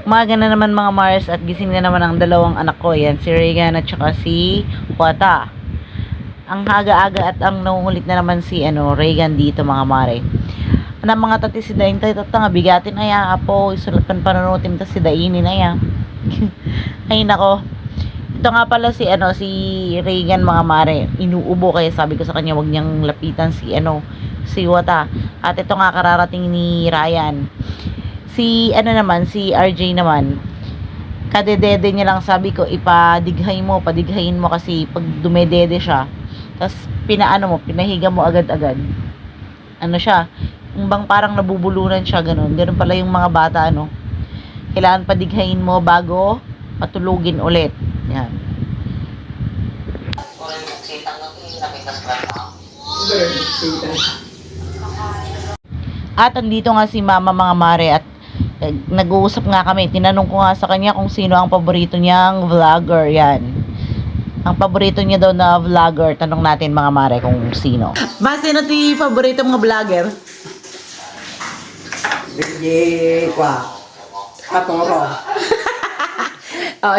Umaga na naman mga Mars at gising na naman ang dalawang anak ko. Yan, si Regan at saka si Wata. Ang aga-aga at ang nangungulit na naman si Regan dito mga mare. Ano mga tati si Dain tayo nga bigatin aya apo isulatan pananutim ta si Dainin aya. Ay nako. Ito nga pala si Regan mga mare. Inuubo kaya sabi ko sa kanya wag niyang lapitan si Wata. At ito nga kararating ni Ryan. Si RJ naman, kadedede niya lang sabi ko, padighayin mo kasi pag dumedede siya, tapos pinahiga mo agad-agad. Siya, yung bang parang nabubulunan siya, ganun pala yung mga bata, kailangan padighayin mo bago patulugin ulit. Yan. At andito nga si Mama mga mare at nag-uusap nga kami. Tinanong ko nga sa kanya kung sino ang paborito niyang vlogger. Yan. Ang paborito niya daw na vlogger. Tanong natin mga mare kung sino. Sino ti paborito mga vlogger? Katuro.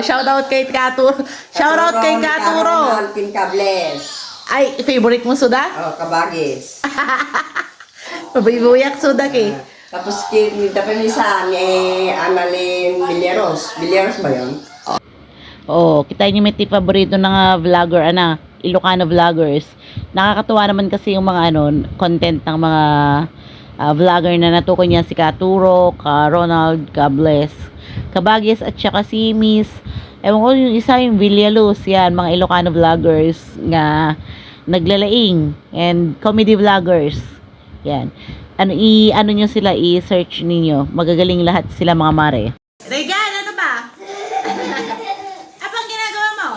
Shoutout kay Katuro. Shoutout kay Katuro. Alpin Cables. Ay, favorite mo suda? Kabagis. Pabibuyak suda kay. Tapos dapat isa ni Annalyn Villeros. Villeros ba yun? Kita niyo may paborito ng vlogger, Ilocano vloggers. Nakakatuwa naman kasi yung mga content ng mga vlogger na natukoy niya si Katuro, ka Ronald, ka Bless, Kabagis at saka si Miss. Ewan ko yung isa yung Villaluz, yan, mga Ilocano vloggers nga naglalaing and comedy vloggers. Yan. Nyo sila, i-search ninyo. Magagaling lahat sila mga mare. Regan, ano ba? Apang ginagawa mo?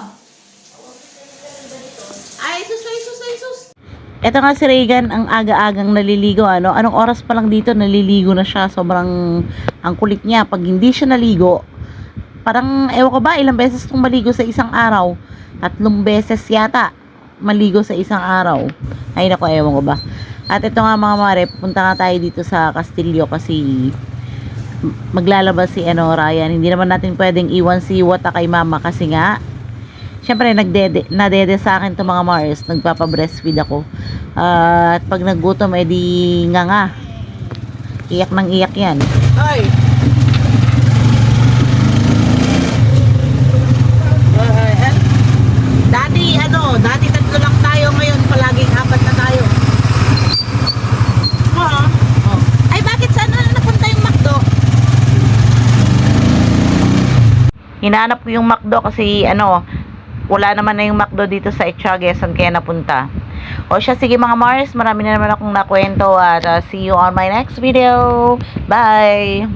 Ay, sus. Ito nga si Regan, ang aga-agang naliligo, Anong oras pa lang dito, naliligo na siya. Sobrang, ang kulit niya. Pag hindi siya naligo, parang, ewan ko ba, ilang beses itong maligo sa isang araw? 3 beses yata maligo sa isang araw. Ay, nako, ewan ko ba. At ito nga mga mare, pupunta nga tayo dito sa Castillo kasi maglalabas si Ryan. Hindi naman natin pwedeng iwan si Wata kay mama kasi nga syempre nadede sa akin to mga Mars. Nagpapa-breastfeed ako. At pag naggutom edi nga. Iyak nang iyak yan. Ay! Dati 3 lang tayo, ngayon palaging 4 na tayo. Ay, bakit saan napunta yung McDo? Hinahanap ko yung McDo kasi wala naman na yung McDo dito sa Ethiaga, saan kaya napunta. Sige mga Mars, marami na naman akong nakwento at see you on my next video. Bye!